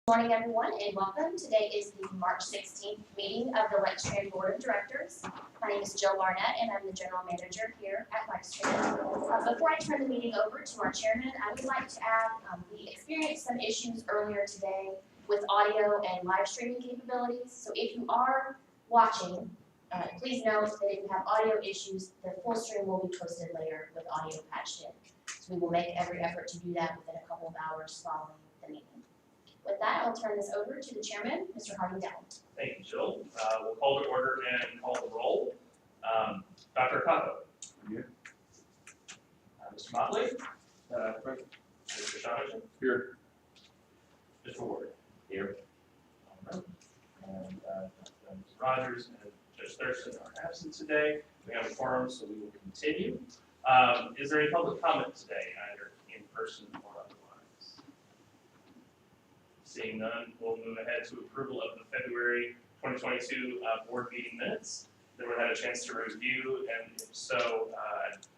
Good morning, everyone, and welcome. Today is the March 16th meeting of the Lextran Board of Directors. My name is Jill Barnett, and I'm the General Manager here at Lextran. Before I turn the meeting over to our chairman, I would like to add we experienced some issues earlier today with audio and live streaming capabilities. So if you are watching, please note that if you have audio issues, the full stream will be posted later with audio patched in. So we will make every effort to do that within a couple of hours following the meeting. With that, I'll turn this over to the chairman, Mr. Harvey Dowd. Thank you, Jill. We'll call to order and call the roll. Dr. Capo. Here. Mr. Motley. Present. Mr. Shonington. Here. Mr. Ward. Here. And Ms. Rogers and Judge Thurston are absent today. We have a quorum, so we will continue. Is there any public comment today, either in person or otherwise? Seeing none, we'll move ahead to approval of the February 2022 board meeting minutes. Everyone had a chance to review, and if so,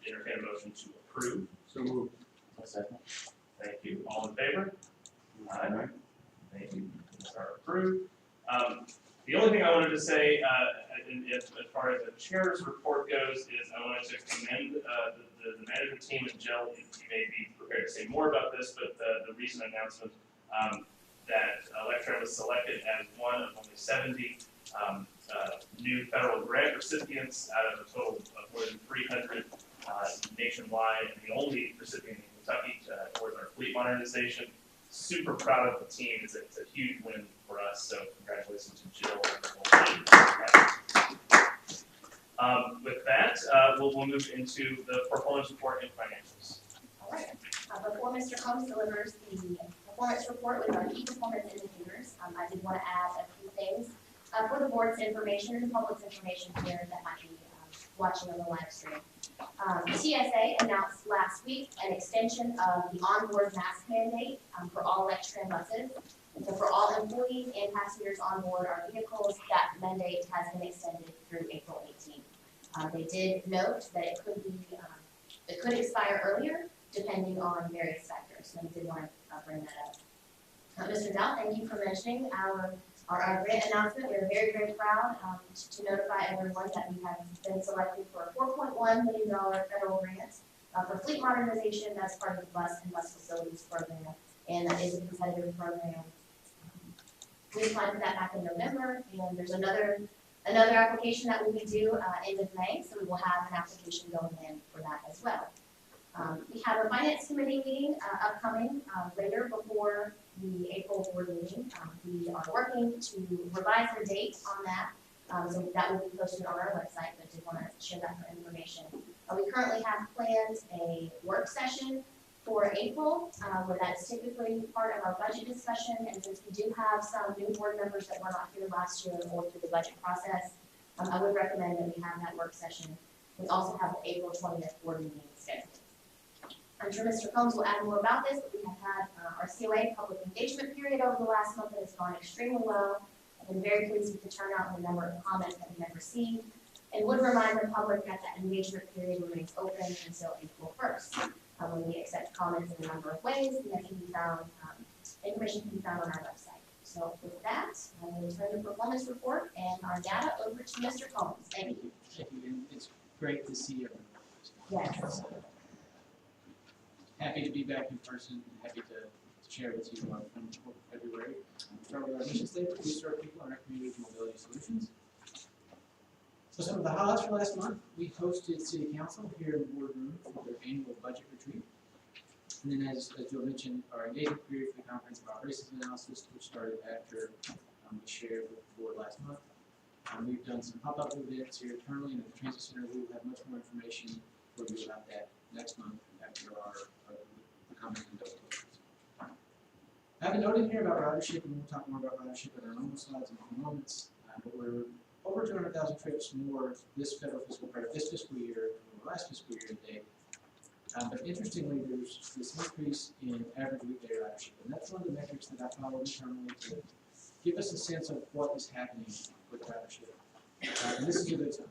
entertain a motion to approve. So moved. A second. Thank you. All in favor? Aye. Thank you. These are approved. The only thing I wanted to say, as far as the chair's report goes, is I wanted to commend the management team and Jill. You may be prepared to say more about this, but the recent announcement that Lextran was selected as one of only 70 new federal grant recipients out of a total of more than 300 nationwide, and the only recipient in Kentucky towards our fleet modernization. Super proud of the team. It's a huge win for us, so congratulations to Jill and the whole team. With that, we'll move into the performance report and financials. All right. Before Mr. Combs delivers the performance report with our key performance indicators, I did want to add a few things for the board's information and the public's information here that might be watching on the live stream. TSA announced last week an extension of the onboard mask mandate for all Lextran buses. So for all employees and passengers on board our vehicles, that mandate has been extended through April 18th. They did note that it could expire earlier depending on various factors. So we did want to bring that up. Mr. Dowd, thank you for mentioning our grant announcement. We're very, very proud to notify everyone that we have been selected for a $4.1 million federal grant for fleet modernization. That's part of the bus and bus facilities program, and that is a competitive program. We applied for that back in November, and there's another application that will be due end of May, so we will have an application going in for that as well. We have a finance committee meeting upcoming later before the April board meeting. We are working to revise the date on that, so that will be posted on our website, but did want to share that for information. We currently have planned a work session for April, where that is typically part of our budget discussion, and since we do have some new board members that were not here last year or through the budget process, I would recommend that we have that work session. We also have the April 20th board meeting scheduled. I'm sure Mr. Combs will add more about this, but we have had our COA public engagement period over the last month that has gone extremely well. I've been very pleased with the turnout and the number of comments that we have received, and would remind the public that that engagement period remains open until April 1st. When we accept comments in a number of ways, and that can be found, information can be found on our website. So with that, I will turn the performance report and our data over to Mr. Combs. Thank you. Thank you. And it's great to see everyone. Yes. Happy to be back in person, and happy to share with you our report for February. We'll start with our mission statement. We serve people in our community with mobility solutions. So some of the highlights for last month, we hosted City Council here in the boardroom for their annual budget retreat. And then as Joe mentioned, our engagement period for the comprehensive racism analysis, which started after we shared with the board last month. We've done some pop-up events here internally in the transit center. We will have much more information for you about that next month after the comments and deliberations. I have a note in here about ridership, and we'll talk more about ridership in our normal slides in a few moments. But we're over 200,000 trips more this fiscal year than the last fiscal year to date. But interestingly, there's this increase in average weekday ridership, and that's one of the metrics that I follow internally to give us a sense of what is happening with ridership. And this is a good sign.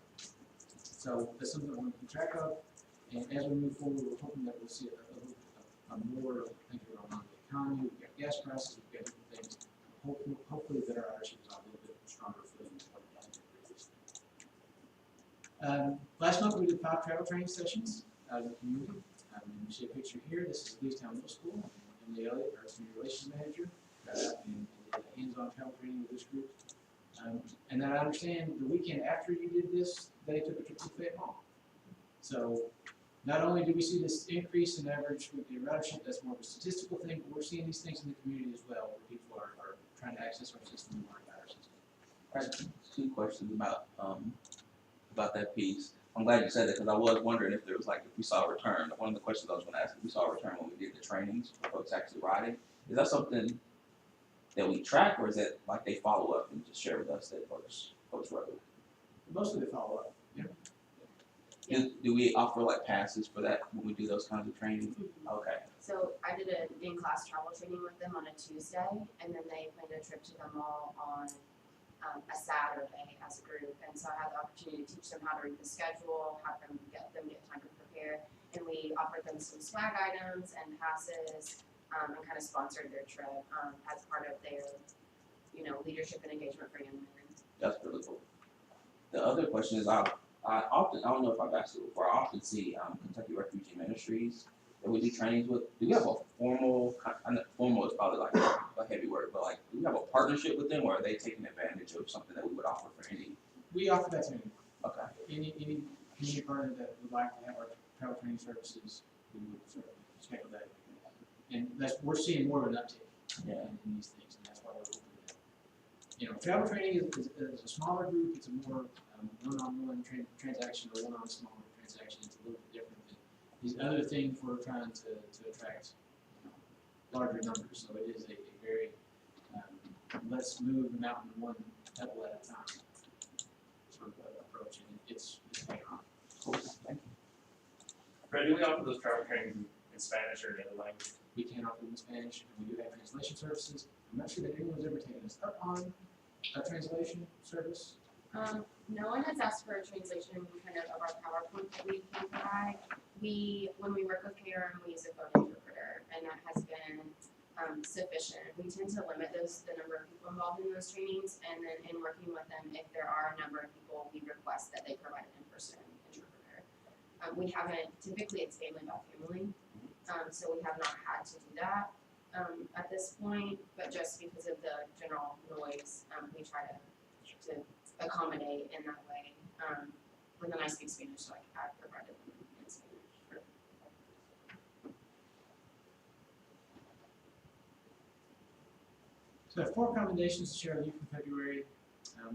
So that's something that we're going to keep track of. And as we move forward, we're hoping that we'll see a more thinking around the economy. We've got gas prices, we've got different things hopefully that our ridership is on a little bit stronger footing than what it has been previously. Last month we did 5 travel training sessions out in the community. You see a picture here. This is Leestown Middle School. Emily Elliott, our community relations manager, got out and did hands-on travel training with this group. And then I understand the weekend after you did this, they took a trip to Fayette Mall. So not only do we see this increase in average weekly ridership, that's more of a statistical thing, but we're seeing these things in the community as well, where people are trying to access our system and learn about our system. I have 2 questions about that piece. I'm glad you said that because I was wondering if there was like, if we saw a return. One of the questions I was going to ask, if we saw a return when we did the trainings for folks actually riding, is that something that we track, or is it like they follow up and just share with us that folks rode? Mostly they follow up. Do we offer like passes for that when we do those kinds of training? Okay. So I did an in-class travel training with them on a Tuesday, and then they planned a trip to the mall on a Saturday as a group. And so I had the opportunity to teach them how to read the schedule, have them get time to prepare, and we offered them some swag items and passes, and kind of sponsored their trip as part of their, leadership and engagement for young women. That's really cool. The other question is, I don't know if I've asked it before, I often see Kentucky Refugee Ministries that we do trainings with. Do we have a formal, I know formal is probably like a heavy word, but like, do we have a partnership with them, or are they taking advantage of something that we would offer for any? We offer that to anyone. Okay. Any community partner that would like to have our travel training services, we would certainly schedule that. And we're seeing more of an uptick in these things, and that's why we're hoping that. Travel training is a smaller group. It's a more one-on-one transaction or one-on smaller transaction. It's a little bit different than these other things we're trying to attract larger numbers. So it is a very let's move the mountain one pebble at a time sort of approach, and it's paying off. Cool. Thank you. Brett, do we offer those travel trainings in Spanish or any other language? We can offer them in Spanish, and we do have translation services. I'm not sure that anyone's ever taken us up on a translation service. No one has asked for a translation kind of our PowerPoint that we can provide. When we work with KRM, we use a phone interpreter, and that has been sufficient. We tend to limit the number of people involved in those trainings, and then in working with them, if there are a number of people, we request that they provide an in-person interpreter. We haven't, typically it's family by family, so we have not had to do that at this point, but just because of the general noise, we try to accommodate in that way. And then I speak Spanish, so I provided them in Spanish. So I have 4 recommendations to share with you from February.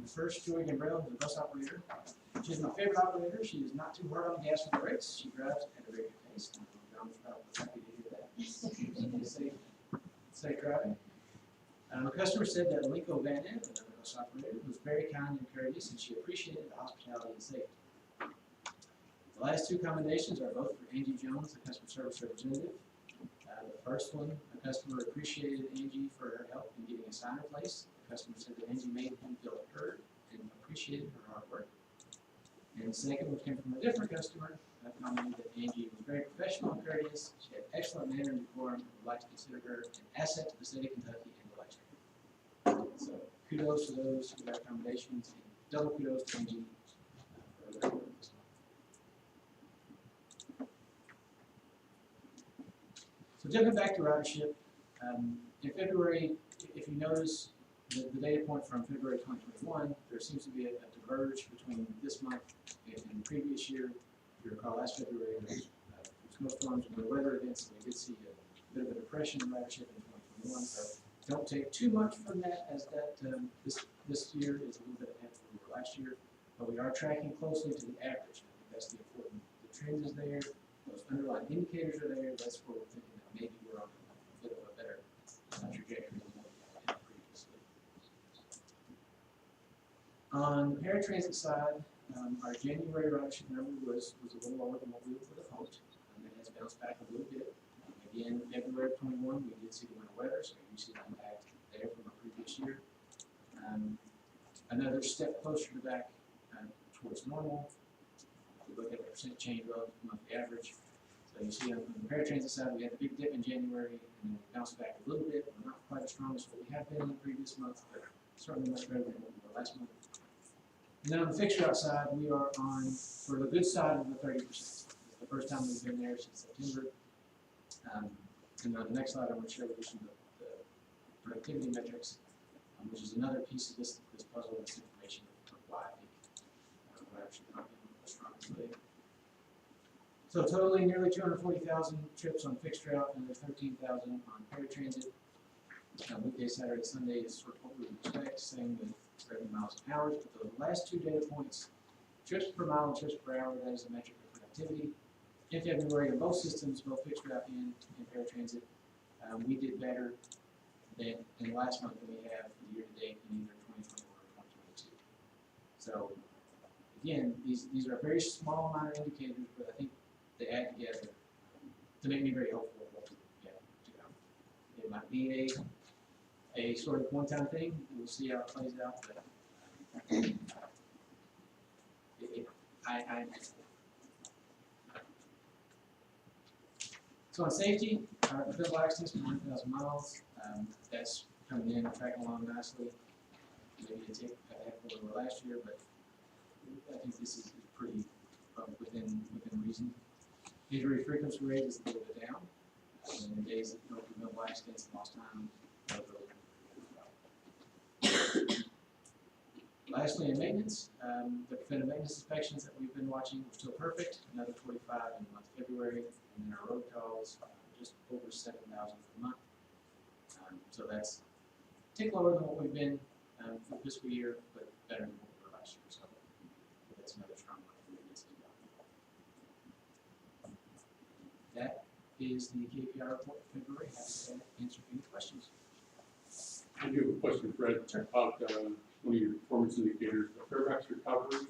The first, Joy Gambrell, is a bus operator. She's my favorite operator. She is not too hard on the gas or the brakes. She drives at a very good pace. I'm happy to hear that. Safe driving. A customer said that Linko Van Ed, another bus operator, was very kind and courteous, and she appreciated the hospitality and safety. The last 2 commendations are both for Angie Jones, the customer service representative. The first one, a customer appreciated Angie for her help in getting a sign in place. The customer said that Angie made him feel heard and appreciated her hard work. And the second, which came from a different customer, commented that Angie was very professional and courteous. She had excellent manner and decorum, and would like to consider her an asset to the state of Kentucky and the Lextran. So kudos to those for their accommodations, and double kudos to Angie for their work this month. So jumping back to ridership, in February, if you notice the data point from February 2021, there seems to be a diverge between this month and the previous year. If you recall, last February there was snowstorms and weather events, and we did see a bit of a depression in ridership in 2021. So don't take too much from that, as that this year is a little bit ahead of where we were last year. But we are tracking closely to the average. I think that's the important. The trend is there. Those underlying indicators are there. That's where we're thinking that maybe we're on a bit of a better trajectory than what we had previously. On the paratransit side, our January ridership number was a little lower than what we would have hoped. It has bounced back a little bit. Again, February of 21, we did see the winter weather, so you see the impact there from the previous year. Another step closer to back towards normal. If we look at the percent change relative to monthly average, so So you see on the paratransit side, we had the big dip in January, and then we bounced back a little bit. We're not quite as strong as what we have been in the previous month, but certainly much better than what we were last month. And then on the fixed route side, we are on, for the good side of the 30%. It's the first time we've been there since September. And on the next slide, I'm going to share with you some of the productivity metrics, which is another piece of this puzzle, this information of why I think we're actually not been the strongest leg. So totaling nearly 240,000 trips on fixed route and 13,000 on paratransit. Weekday, Saturday, Sunday is sort of what we would expect, same with revenue miles and hours. But the last 2 data points, trips per mile and trips per hour, that is a metric of productivity. In February, on both systems, both fixed route and paratransit, we did better than in last month than we have year to date in either 2021 or 2022. So again, these are very small minor indicators, but I think they add together to make me very hopeful of what we get to come. It might be a sort of one-time thing. We'll see how it plays out, but so on safety, our preventable accidents per 1,000 miles, that's coming in, tracking along nicely. Maybe a tick ahead of where we were last year, but I think this is pretty within reason. Injury frequency rate is a little bit down. In the days of no preventable accidents and lost time, lastly, in maintenance, the preventive maintenance inspections that we've been watching were still perfect. Another 45 in the month of February, and then our road calls just over 7,000 per month. So that's a tick lower than what we've been for the fiscal year, but better than what we were last year. So that's another strong month for maintenance as well. That is the KPI report for February. Happy to answer any questions. I do have a question, Fred, about one of your performance indicators, the Fairfax recovery.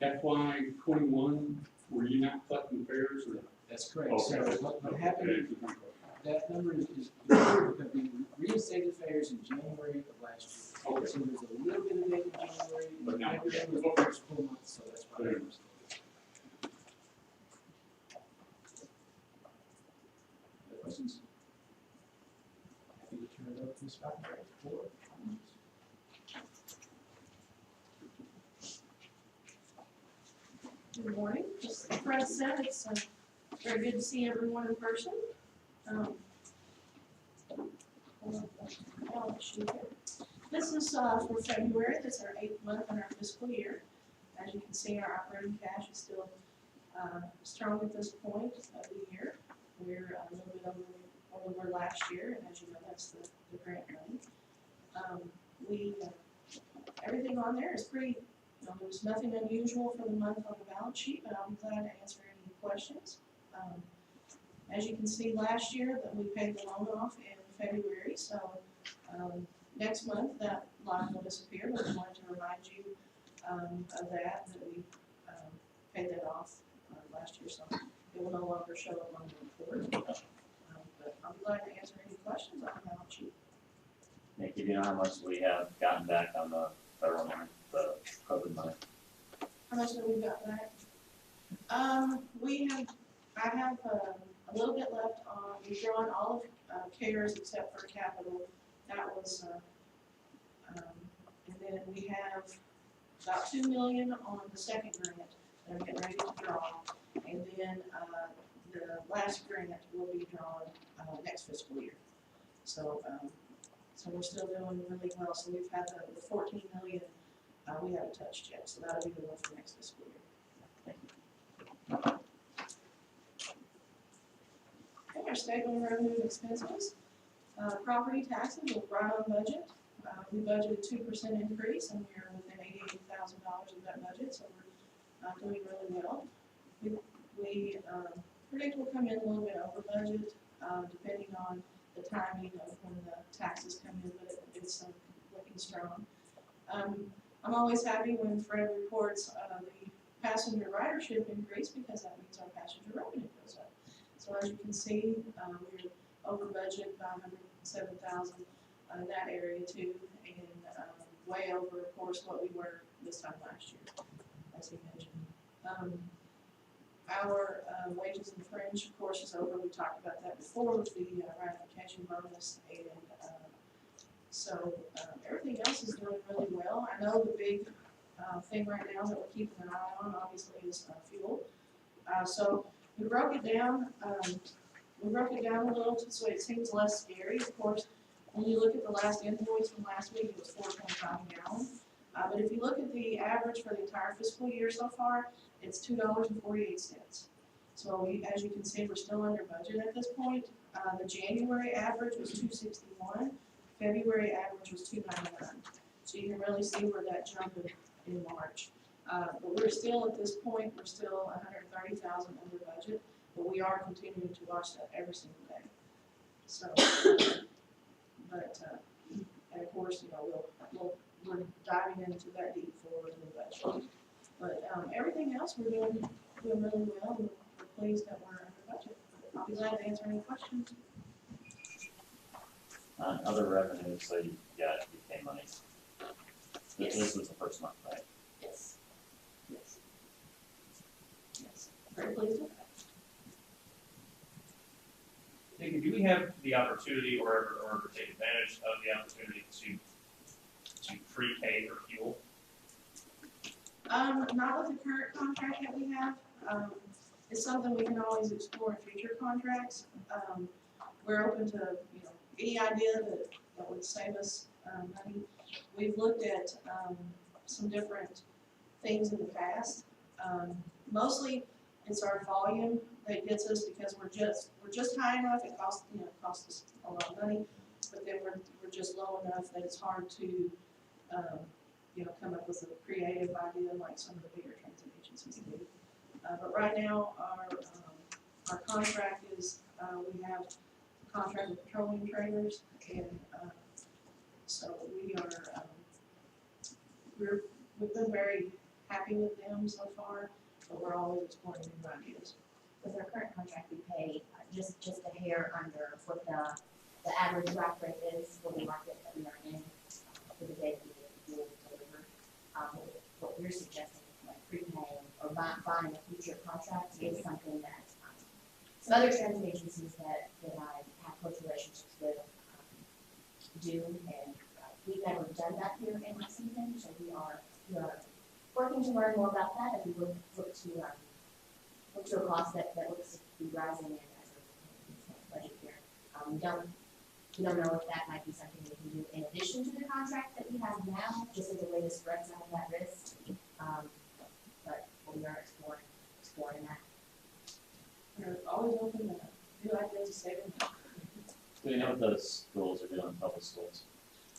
FY21, were you not collecting fares or? That's correct. Okay. So what happened, That answers my question. that number is weird because we reinstated fares in January of last year. Okay. So there's a little bit of data in January, But now- February was the first full month, so that's why. Fair. Other questions? Happy to turn it over to Ms. Falkenberg for comments. Good morning. Just like Fred said, it's very good to see everyone in person. This is for February. This is our 8th month in our fiscal year. As you can see, our operating cash is still strong at this point of the year. We're a little bit over where we were last year, and as you know, that's the grant money. Everything on there is pretty. There's nothing unusual for the month on the balance sheet, but I'll be glad to answer any questions. As you can see, last year that we paid the loan off in February, so next month that line will disappear, but I wanted to remind you of that we paid that off last year, so it will no longer show up on the report. But I'll be glad to answer any questions on the balance sheet. Nick, do you know how much we have gotten back on the federal money, the COVID money? How much have we got back? I have a little bit left on, we've drawn all of CARES except for capital. That was, and then we have about $2 million on the second grant that I'm getting ready to draw. And then the last grant will be drawn next fiscal year. So we're still doing really well. So we've had the 14 million we haven't touched yet. So that'll be the one for next fiscal year. Okay, our statement of revenue and expenses. Property taxes were right on budget. We budgeted 2% increase, and we're within $88,000 of that budget, so we're doing really well. We predict we'll come in a little bit over budget, depending on the timing of when the taxes come in, but it's looking strong. I'm always happy when Fred reports the passenger ridership increase, because that means our passenger revenue goes up. So as you can see, we're over budget by $107,000 in that area too, and way over, of course, what we were this time last year, as he mentioned. Our wages and fringe, of course, is over. We talked about that before with the ratification bonus, and so everything else is doing really well. I know the big thing right now that we're keeping an eye on, obviously, is fuel. So we broke it down. We broke it down a little so it seems less scary. Of course, when you look at the last invoice from last week, it was 4.5 gallons. But if you look at the average for the entire fiscal year so far, it's $2.48. So as you can see, we're still under budget at this point. The January average was $2.61. February average was $2.99. So you can really see where that jump in March. But we're still at this point, we're still 130,000 under budget, but we are continuing to watch that every single day. So, and of course, we're diving into that deep for the budget. But everything else we're doing really well, and we're pleased that we're under budget. I'll be glad to answer any questions. Other revenues, so you got UK money. Yes. This was the first month, right? Yes. Yes. Yes. Very pleased with that. Nikki, do we have the opportunity or ever take advantage of the opportunity to prepay for fuel? Not with the current contract that we have. It's something we can always explore in future contracts. We're open to, any idea that would save us, money. We've looked at, some different things in the past. Mostly it's our volume that gets us because we're just high enough. It costs us a lot of money, but then we're just low enough that it's hard to, come up with a creative idea like some of the bigger transit agencies do. But right now, our contract is, we have a contract with petroleum traders, and so we are, we've been very happy with them so far, but we're always exploring new ideas. With our current contract, we pay just a hair under what the average rack rate is for the market that we are in for the day that we will deliver. What we're suggesting, like prepaying or buying a future contract, is something that some other transit agencies that I have close relationships with do, and we've never done that here in Lexington, so we are working to learn more about that as we look to a cost that looks to be rising in as a budget year. We don't know if that might be something we can do in addition to the contract that we have now, just as a way to spread some of that risk. But we are exploring that. We're always open to new ideas to save them. Do you know what those schools are doing in public schools?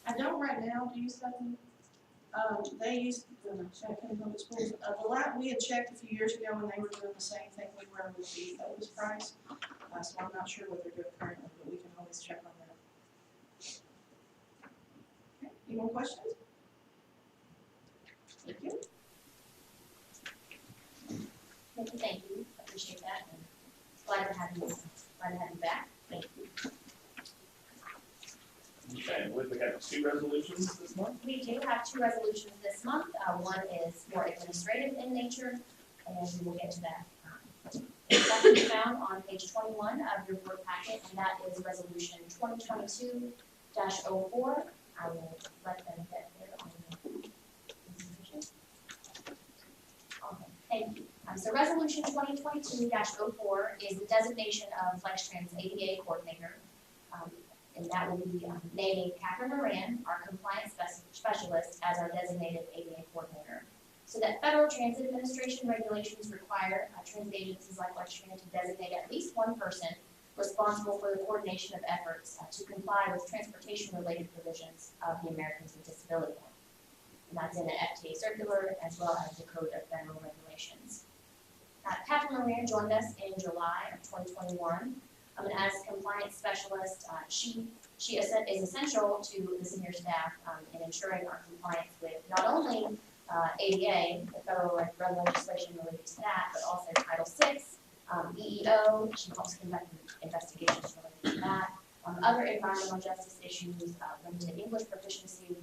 I don't right now, do you, Stephanie? They used the Champaign Public Schools. We had checked a few years ago when they were doing the same thing we were with the Otis price. So I'm not sure what they're doing currently, but we can always check on that. Okay, any more questions? Thank you. Thank you, appreciate that, and glad to have you back. Thank you. Okay, we have 2 resolutions this month. We do have 2 resolutions this month. One is more administrative in nature, and we will get to that. It's actually found on page 21 of your board packet, and that is resolution 2022-04. I will let them get there on the presentation. Okay, thank you. So resolution 2022-04 is the designation of Lextran's ADA coordinator. And that will be naming Catherine Moran, our compliance specialist, as our designated ADA coordinator. So that Federal Transit Administration regulations require transit agencies like Lextran to designate at least one person responsible for the coordination of efforts to comply with transportation-related provisions of the Americans with Disabilities Act. And that's in the FTA circular as well as the Code of Federal Regulations. Catherine Moran joined us in July of 2021. And as compliance specialist, she is essential to the senior staff in ensuring our compliance with not only ADA, the federal legislation related to that, but also Title VI, EEO. She helps conduct investigations related to that. Other environmental justice issues, limited English proficiency.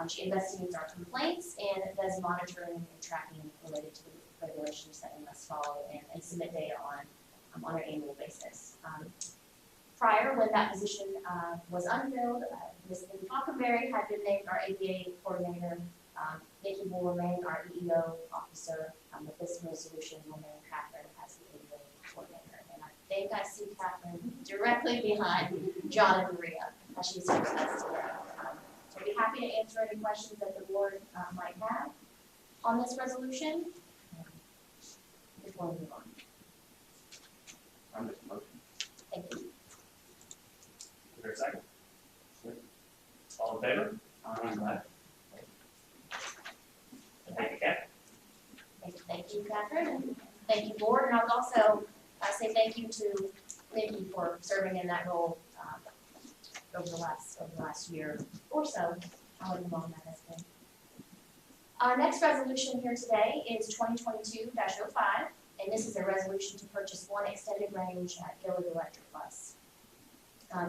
She investigates our complaints and does monitoring and tracking related to regulations that we must follow and submit data on an annual basis. Prior, when that position was unfilled, Ms. Nikki Falconberry had been named our ABA coordinator. Nikki will remain our EEO officer. With this resolution, will name Catherine as the ABA coordinator. And I think I see Catherine directly behind John and Maria, as she's here with us today. So I'd be happy to answer any questions that the board might have on this resolution. Before we move on. I'm just motion. Thank you. Is there a second? All in favor? Aye. And thank you, Kat. Thank you, Catherine, and thank you, board, and I'll also say thank you to Nikki for serving in that role over the last year or so, however long that has been. Our next resolution here today is 2022-05, and this is a resolution to purchase one extended range Gillig electric bus.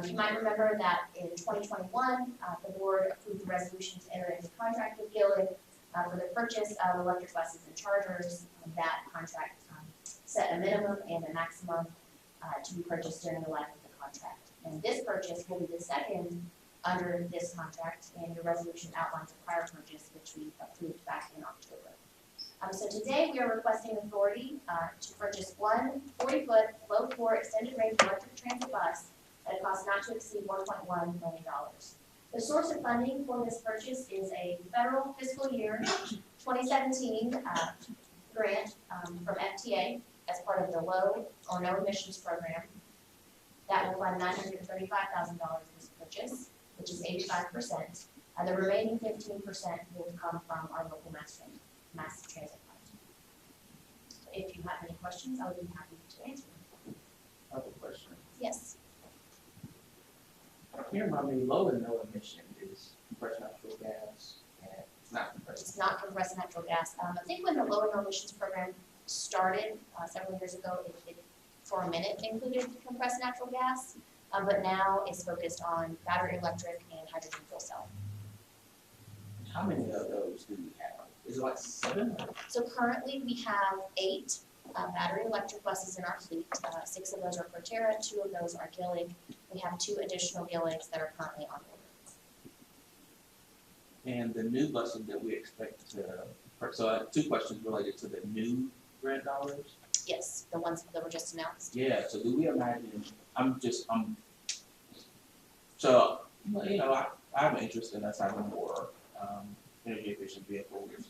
You might remember that in 2021, the board approved the resolution to enter into contract with Gillig for the purchase of electric buses and chargers. That contract set a minimum and a maximum to be purchased during the life of the contract. And this purchase will be the second under this contract, and your resolution outlines a prior purchase, which we approved back in October. So today we are requesting authority to purchase one 40-foot low-floor extended range electric transit bus at a cost not to exceed $1.1 million. The source of funding for this purchase is a federal fiscal year 2017 grant from FTA as part of the low or no emissions program. That will fund $935,000 this purchase, which is 85%. The remaining 15% will come from our local mass transit fund. So if you have any questions, I would be happy to answer them. I have a question. Yes. Here, my low and no emission is compressed natural gas and not compressed. It's not compressed natural gas. I think when the low and no emissions program started several years ago, it for a minute included compressed natural gas, but now it's focused on battery electric and hydrogen fuel cell. How many of those do we have? Is it like 7? So currently we have 8 battery electric buses in our fleet. 6 of those are Proterra, 2 of those are Gillig. We have 2 additional Gilligs that are currently on order. And the new buses that we expect to, so I have 2 questions related to the new grant dollars. Yes, the ones that were just announced. Yeah, so do we imagine, so, you know, I have an interest in us having more energy efficient vehicles.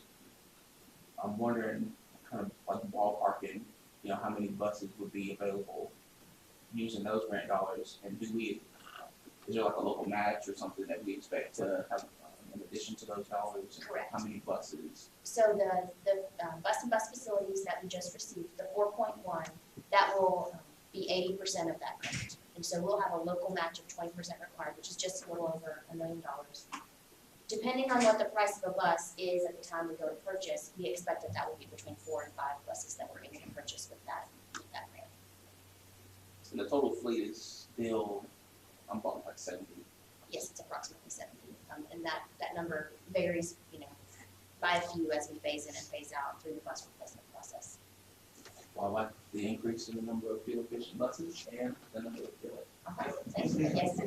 I'm wondering, kind of like ballparking, you know, how many buses would be available using those grant dollars, and is there like a local match or something that we expect to have in addition to those dollars? Correct. How many buses? So the bus and bus facilities that we just received, the 4.1, that will be 80% of that grant. And so we'll have a local match of 20% required, which is just a little over $1 million. Depending on what the price of a bus is at the time we go to purchase, we expect that will be between 4 and 5 buses that we're going to purchase with that grant. So the total fleet is still, I'm talking like 70. Yes, it's approximately 70. And that number varies, you know, by a few as we phase in and phase out through the bus replacement process. Well, I like the increase in the number of fuel efficient buses and the number of fuel. Okay, thank you. Yes,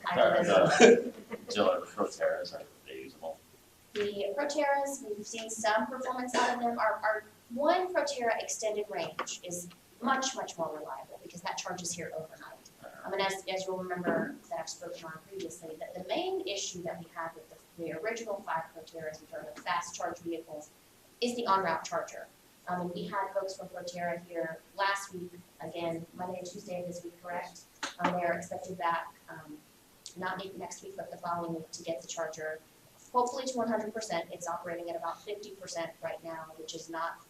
I Sorry, do as well. Gillig Proterras, are they usable? The Proterras, we've seen some performance out of them. Our one Proterra extended range is much, much more reliable because that charges here overnight. And as you'll remember that I've spoken on previously, that the main issue that we have with the original 5 Proterras, which are the fast charge vehicles, is the on-route charger. And we had folks from Proterra here last week, again, Monday and Tuesday of this week, correct? They are expected back, not next week, but the following week to get the charger, hopefully to 100%. It's operating at about 50% right now, which is not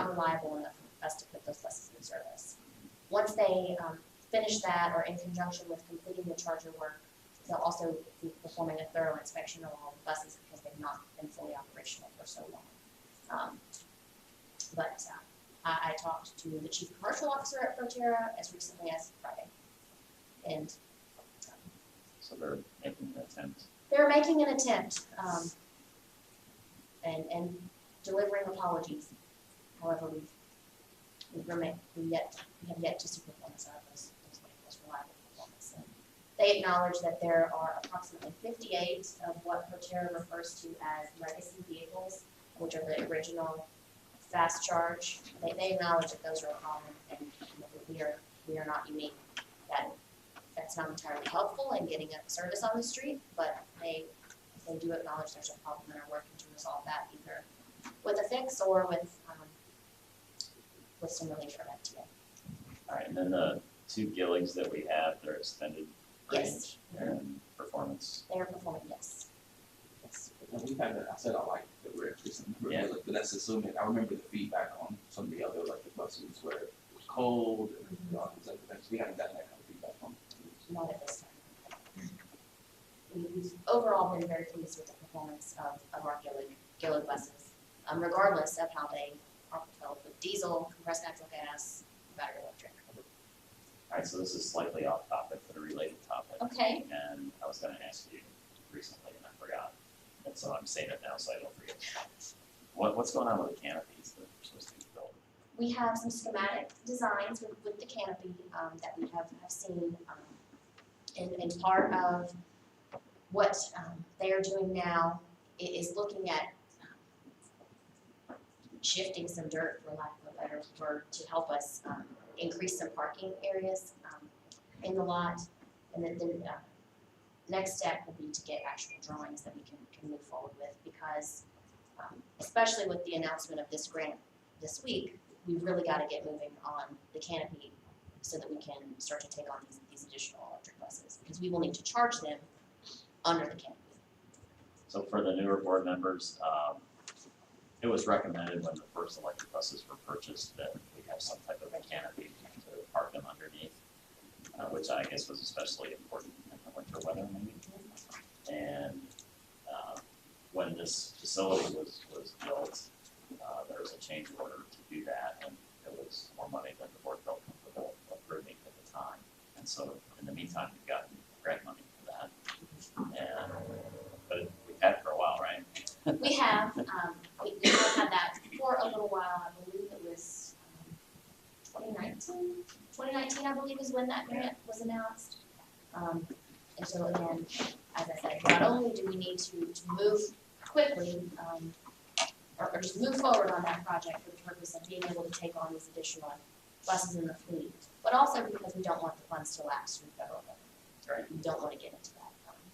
reliable enough for us to put those buses in service. Once they finish that, or in conjunction with completing the charger work, they'll also be performing a thorough inspection of all the buses because they've not been fully operational for so long. I talked to the chief commercial officer at Proterra as recently as Friday. And So they're making an attempt. they're making an attempt and delivering apologies. However, we have yet to see performance out of those vehicles, reliable performance. And they acknowledge that there are approximately 58 of what Proterra refers to as legacy vehicles, which are the original fast charge. They acknowledge that those are a problem, and we are not unique. That's not entirely helpful in getting a service on the street, but they do acknowledge there's a problem and are working to resolve that either with a fix or with some relief from FTA. All right, and then the two Gilligs that we have, they're extended Yes. range and performance. They are performing, yes. Yes. And we've had that, I said I like that we're increasing the Yeah. but that's assuming, I remember the feedback on some of the other electric buses where it was cold and all these other things. We haven't gotten that kind of feedback from. Not at this time. We've overall been very pleased with the performance of our Gillig buses, regardless of how they are propelled with diesel, compressed natural gas, battery electric. All right, so this is slightly off topic, but a related topic. Okay. And I was gonna ask you recently and I forgot. And so I'm saying it now so I don't forget. What's going on with the canopies that are supposed to be built? We have some schematic designs with the canopy that we have seen. And part of what they are doing now is looking at shifting some dirt, for lack of a better word, to help us increase some parking areas in the lot. And then the next step will be to get actual drawings that we can move forward with, because especially with the announcement of this grant this week, we've really got to get moving on the canopy so that we can start to take on these additional electric buses, because we will need to charge them under the canopy. So for the newer board members, it was recommended when the first electric buses were purchased that we have some type of a canopy to park them underneath, which I guess was especially important in the winter weather maybe. And when this facility was built, there was a change order to do that, and it was more money than the board felt comfortable approving at the time. And so in the meantime, we've gotten grant money for that. And but we've had it for a while, right? We have had that for a little while. I believe it was 2019. 2019, I believe, is when that grant was announced. And so again, as I said, not only do we need to move quickly, or just move forward on that project for the purpose of being able to take on these additional buses in the fleet, but also because we don't want the funds to lapse through federal government. Right. We don't want to get into that.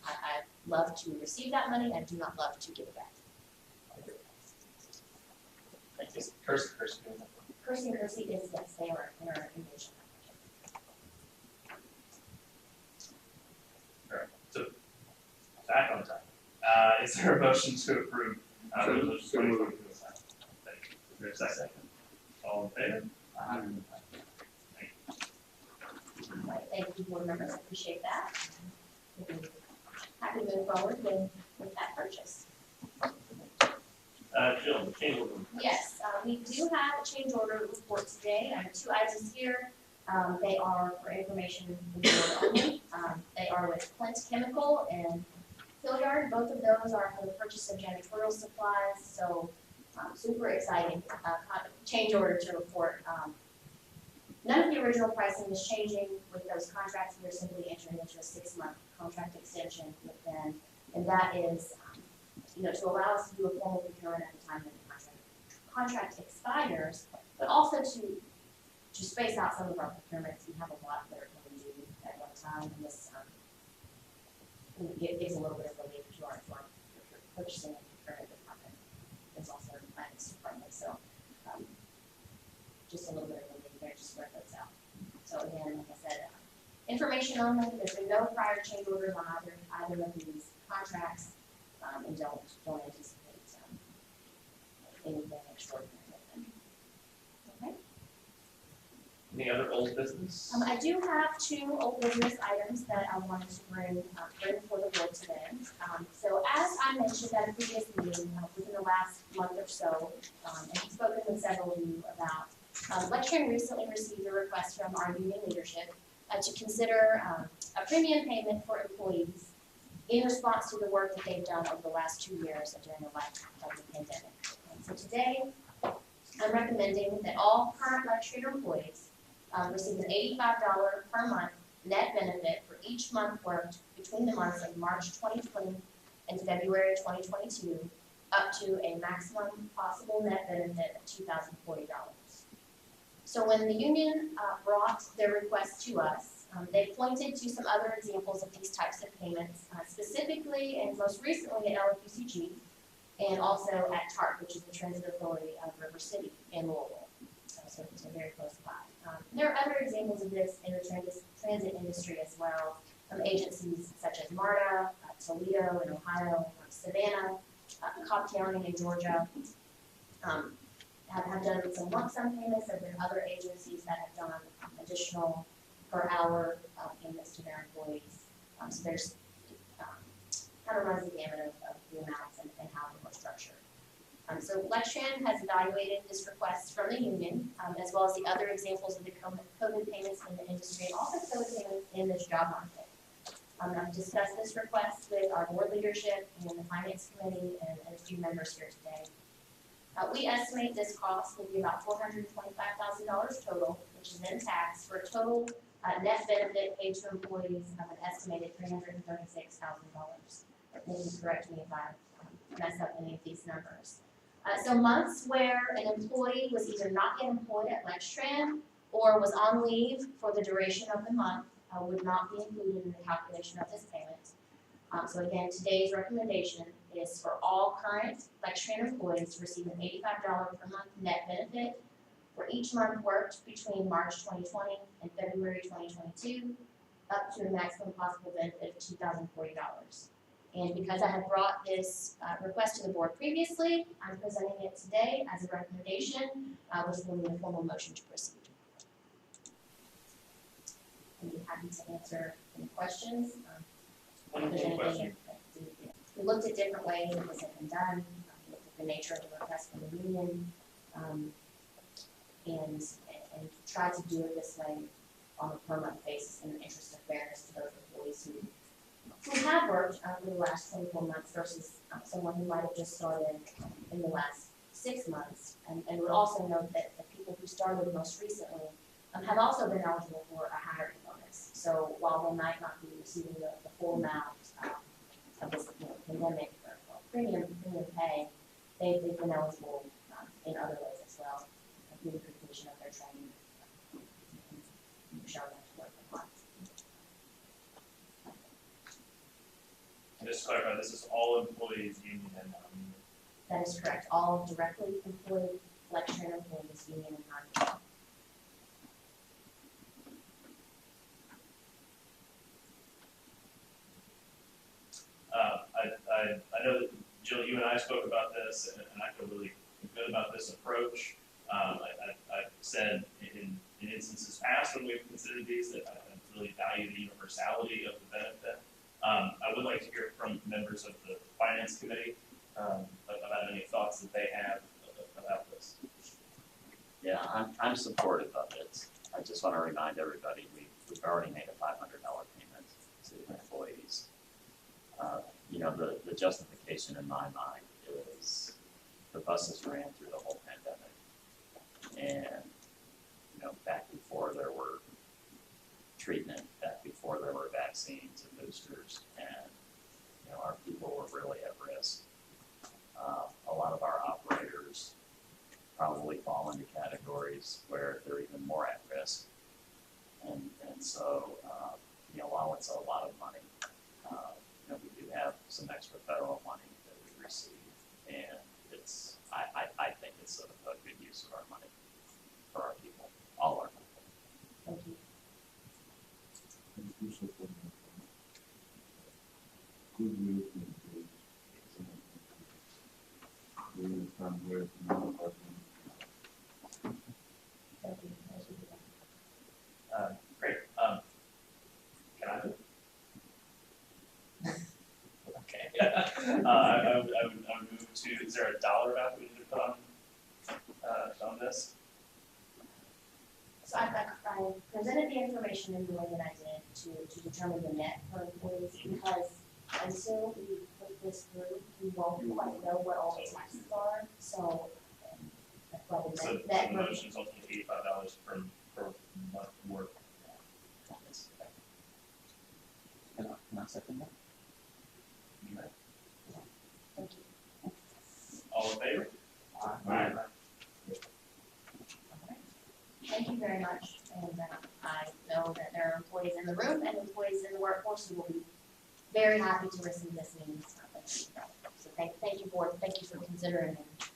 I love to receive that money. I do not love to give it back. Thank you. Kersey and Kersey is, yes, they are engaged in that project. Alright, so back on time. Is there a motion to approve resolution So moved. 2022? Thank you. Is there a second? All in favor? Right, thank you, board members, I appreciate that. We'll be happy to move forward with that purchase. Jill, the change order. Yes, we do have a change order report today. I have two items here. They are for information only. They are with Clint Chemical and Hilliard. Both of those are for the purchase of janitorial supplies, so super exciting change order to report. None of the original pricing is changing with those contracts. We're simply entering into a 6-month contract extension with them, and that is, to allow us to do a formal procurement at the time that the contract expires, but also to space out some of our procurements. We have a lot that are coming due at one time, and this gives a little bit of relief to our purchasing and procurement department. It's also in the finance department, so just a little bit of relief there to spread those out. So again, like I said, information only. There's been no prior change orders on either of these contracts, and don't anticipate anything extraordinary with them. Okay. Any other old business? I do have two old business items that I wanted to bring before the board today. So as I mentioned at a previous meeting, within the last month or so, and I've spoken with several of you about, Lextran recently received a request from our union leadership to consider a premium payment for employees in response to the work that they've done over the last 2 years during the life of the pandemic. So today, I'm recommending that all current Lextran employees receive an $85 per month net benefit for each month worked between the months of March 2020 and February 2022, up to a maximum possible net benefit of $2,040. So when the union brought their request to us, they pointed to some other examples of these types of payments, specifically and most recently at LQCG, and also at TARP, which is the Transit Authority of River City in Louisville. So very close by. There are other examples of this in the transit industry as well, from agencies such as MARTA, Toledo in Ohio, Savannah, Cobb County in Georgia, have done some lump sum payments. There have been other agencies that have done additional per hour payments to their employees. So there's kind of runs the gamut of the amounts and how they were structured. So Lextran has evaluated this request from the union, as well as the other examples of the COVID payments in the industry and also COVID payments in this job market. I've discussed this request with our board leadership and the finance committee and a few members here today. We estimate this cost will be about $425,000 total, which is then taxed, for a total net benefit paid to employees of an estimated $336,000. They can correct me if I mess up any of these numbers. So months where an employee was either not yet employed at Lextran or was on leave for the duration of the month would not be included in the calculation of this payment. So again, today's recommendation is for all current Lextran employees to receive an $85 per month net benefit for each month worked between March 2020 and February 2022, up to a maximum possible benefit of $2,040. And because I have brought this request to the board previously, I'm presenting it today as a recommendation, which will need a formal motion to proceed. I'd be happy to answer any questions. One question. We looked at different ways that this had been done, we looked at the nature of the request from the union, and tried to do it this way on a per month basis in the interest of fairness to those employees who have worked for the last 24 months versus someone who might have just started in the last 6 months. And would also note that the people who started most recently have also been eligible for a hiring bonus. So while they might not be receiving the full amount of this pandemic or premium pay, they've been eligible in other ways as well, through the completion of their training and showing up to work for months. Just to clarify, this is all employees, union and non-union. That is correct. All directly employed Lextran employees, union and non-union. I know that Jill, you and I spoke about this, and I feel really good about this approach. I've said in instances past when we've considered these that I really value the universality of the benefit. I would like to hear from members of the finance committee about any thoughts that they have about this. Yeah, I'm supportive of it. I just want to remind everybody, we've already made a $500 payment to the employees. You know, the justification in my mind is the buses ran through the whole pandemic. And, you know, back before there were treatment, back before there were vaccines and boosters, and, you know, our people were really at risk. A lot of our operators probably fall into categories where they're even more at risk. And so, you know, while it's a lot of money, you know, we do have some extra federal money that we receive, and it's, I think it's a good use of our money for our people, all our people. Thank you. Great. Can I move? Okay. I would move to, is there a dollar amount we need to put on this? So I presented the information in the way that I did to determine the net for employees, because until we put this through, we won't quite know what all the taxes are. So But So that the motion is ultimately $85 per month work. Can I second that? thank you. All in favor? Aye. Thank you very much, and I know that there are employees in the room and employees in the workforce who will be very happy to receive this news. So thank you, board, thank you for considering and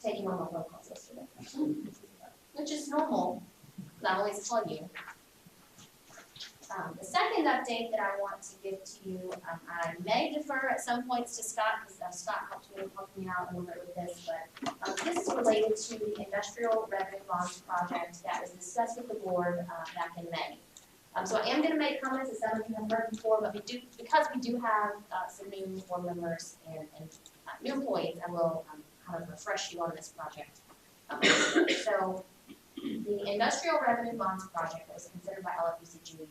taking on my phone calls yesterday. Which is normal, because I always call you. The second update that I want to give to you, I may defer at some points to Scott, because Scott helped me out a little bit with this, but this is related to the industrial revenue bonds project that was discussed with the board back in May. So I am going to make comments that some of you have heard before, but because we do have some new board members and new employees, I will kind of refresh you on this project. So the industrial revenue bonds project that was considered by LFUCG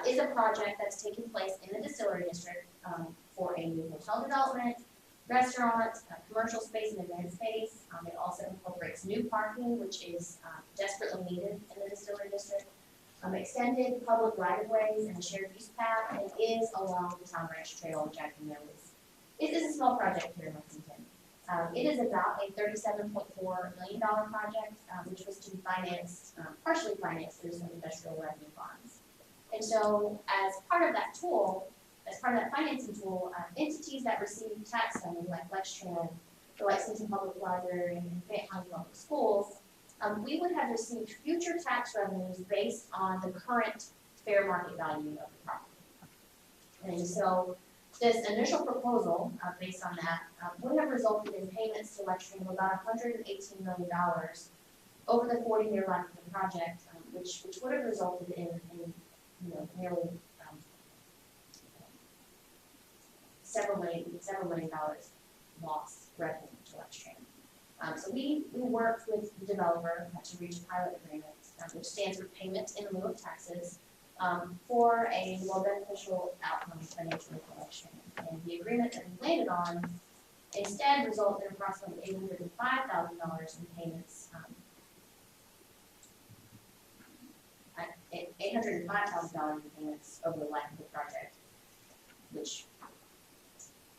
is a project that's taking place in the distillery district for a new hotel development, restaurant, commercial space, and event space. It also incorporates new parking, which is desperately needed in the distillery district. Extended public right-of-ways and a shared use path, and it is along the Town Ranch Trail, which I can know is a small project here in Lexington. It is about a $37.4 million project, which was to be financed, partially financed through some industrial revenue bonds. And so, as part of that tool, as part of that financing tool, entities that receive tax funding, like Lextran, the Lexington Public Library, and Fayette County Public Schools, we would have received future tax revenues based on the current fair market value of the property. And so, this initial proposal, based on that, would have resulted in payments to Lextran of about $118 million over the 40-year life of the project, which would have resulted in nearly several million dollars lost revenue to Lextran. So we worked with the developer to reach a pilot agreement, which stands for payment in lieu of taxes, for a more beneficial outcome financially for Lextran. And the agreement that we landed on instead resulted in approximately $805,000 in payments. $805,000 in payments over the life of the project, which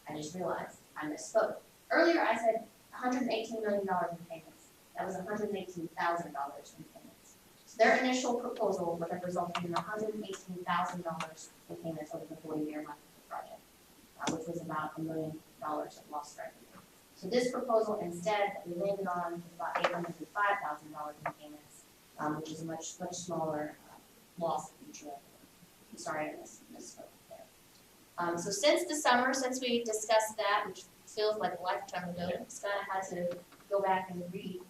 I just realized I misspoke. Earlier I said $118 million in payments. That was $118,000 in payments. So their initial proposal would have resulted in $118,000 in payments over the 40-year life of the project, which was about $1 million of lost revenue. So this proposal instead that we landed on is about $805,000 in payments, which is a much smaller loss of future revenue. I'm sorry I misspoke there. So since the summer, since we discussed that, which feels like a lifetime ago, Scott had to go back and read.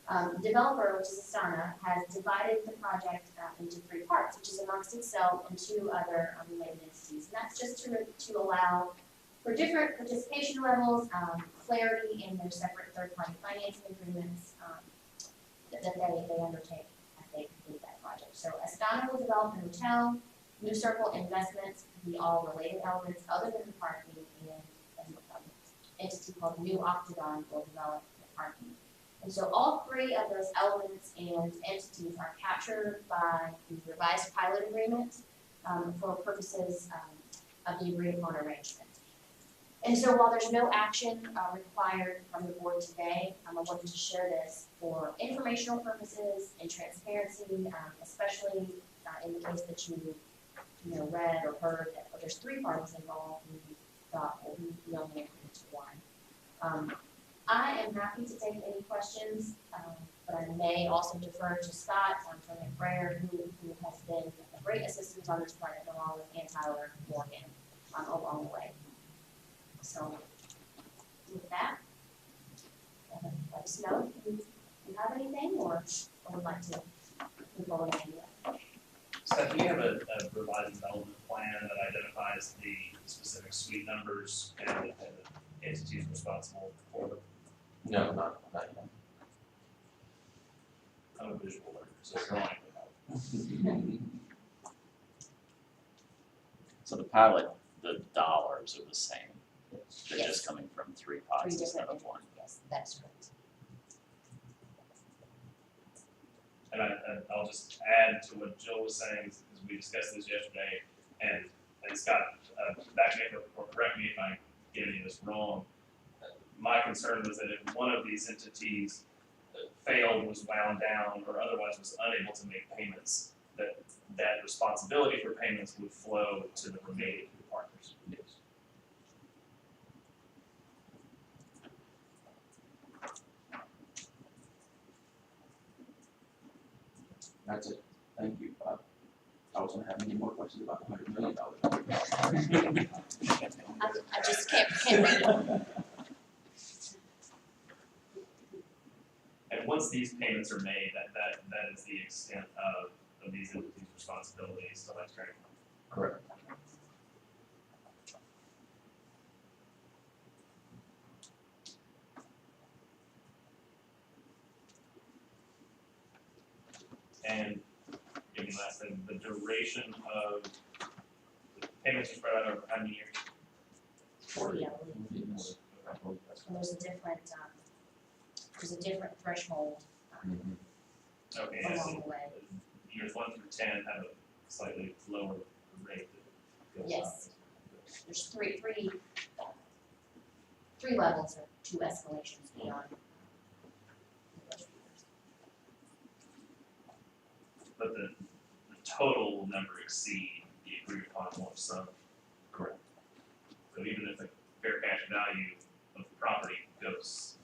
The developer, which is Astana, has divided the project into 3 parts, which is amongst itself and 2 other related entities. And that's just to allow for different participation levels, clarity in their separate third-party financing agreements that they undertake as they complete that project. So Astana will develop a hotel. New Circle Investments will be all related elements other than the parking, and an entity called New Octagon will develop the parking. And so all 3 of those elements and entities are captured by the revised pilot agreement for purposes of the agreed upon arrangement. And so while there's no action required from the board today, I wanted to share this for informational purposes and transparency, especially in the case that you read or heard that there's 3 parties involved and you thought, well, we only agreed to 1. I am happy to take any questions, but I may also defer to Scott from McBrayer, who has been a great assistance on this project, along with Ann Tyler Morgan along the way. So with that, let us know if you have anything or would like to move on to any. Seth, do you have a revised development plan that identifies the specific suite numbers and the entities responsible for them? No, not yet. I'm a visual learner, so drawing would help. So the pilot, the dollars are the same. They're Yes. just coming from 3 pots instead of 1. Yes, that's correct. And I'll just add to what Jill was saying, because we discussed this yesterday, and Scott, back me up or correct me if I get any of this wrong. My concern was that if one of these entities failed, was wound down, or otherwise was unable to make payments, that responsibility for payments would flow to the remaining partners. Yes. That's it. Thank you. I was gonna have many more questions about the $100 million. I just can't read it. And once these payments are made, that is the extent of these entities' responsibilities to Lextran. Correct. And maybe last thing, the duration of the payments are spread out over how many years? 40, I believe. And there's a different threshold Okay, I see. along the way. Years 1 through 10 have a slightly lower rate that goes up. Yes. There's three levels or 2 escalations beyond. But the total will never exceed the agreed upon lump sum. Correct. So even if the fair cash value of the property goes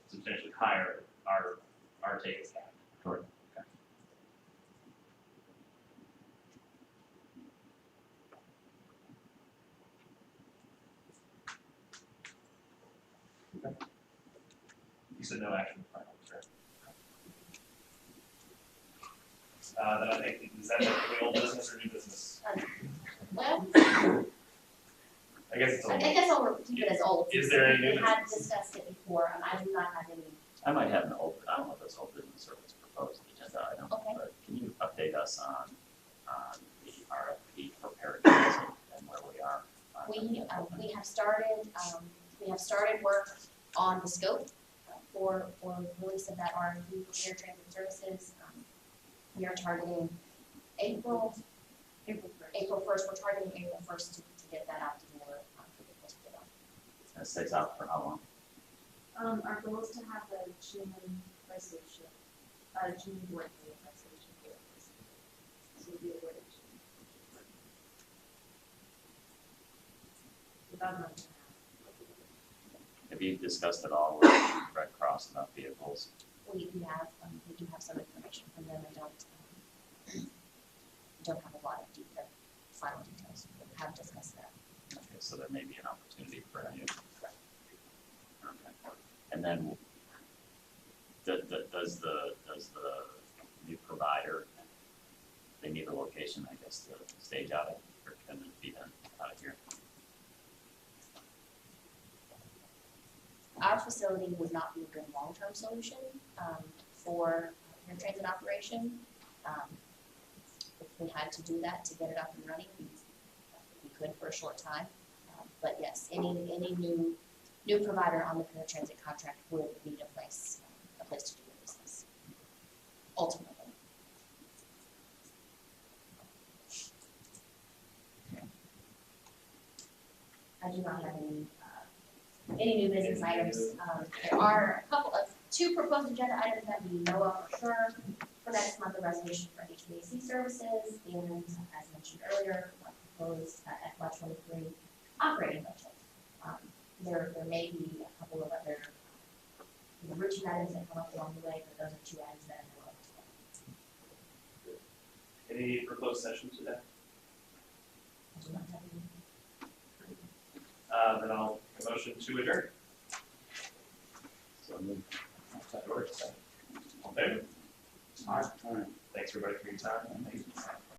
substantially higher, our take is capped. Correct. You said no action required, right? Then I think, is that the old business or new business? Well, I guess it's I old. guess I'll keep it as old. Is there any new We had discussed it before, and I do not have any. I might have an old, I don't know if it's old business or if it's proposed agenda item, Okay. but can you update us on the RFP for Paradigm and where we are? We have started work on the scope for release of that RFP for air transit services. We are targeting April 1st, we're targeting April 1st to get that out to more people to bid on. And it stays out for how long? Our goal is to have a June resolution, June board meeting resolution here. So we'll be awarded June. About a month and a half. Have you discussed at all with Red Cross about vehicles? We do have some information from them. I don't have a lot of final details. We have discussed that. Okay, so there may be an opportunity for you. Okay. And then does the new provider, they need a location, I guess, to stage out of, or can it be done out of here? Our facility would not be a good long-term solution for air transit operation. If we had to do that to get it up and running, we could for a short time. But yes, any new provider on the paratransit contract would need a place to do their business. Ultimately. I do not have any new business items. There are two proposed agenda items that we know of for sure. For next month, a resolution for HVAC services, and as mentioned earlier, proposed FY23 operating budget. There may be a couple of other routine items that come up along the way, but those are 2 items that I know of. Any proposed sessions today? I do not have any. Then I'll make a motion to adjourn. So move. All in favor? All right. Thanks everybody for your time.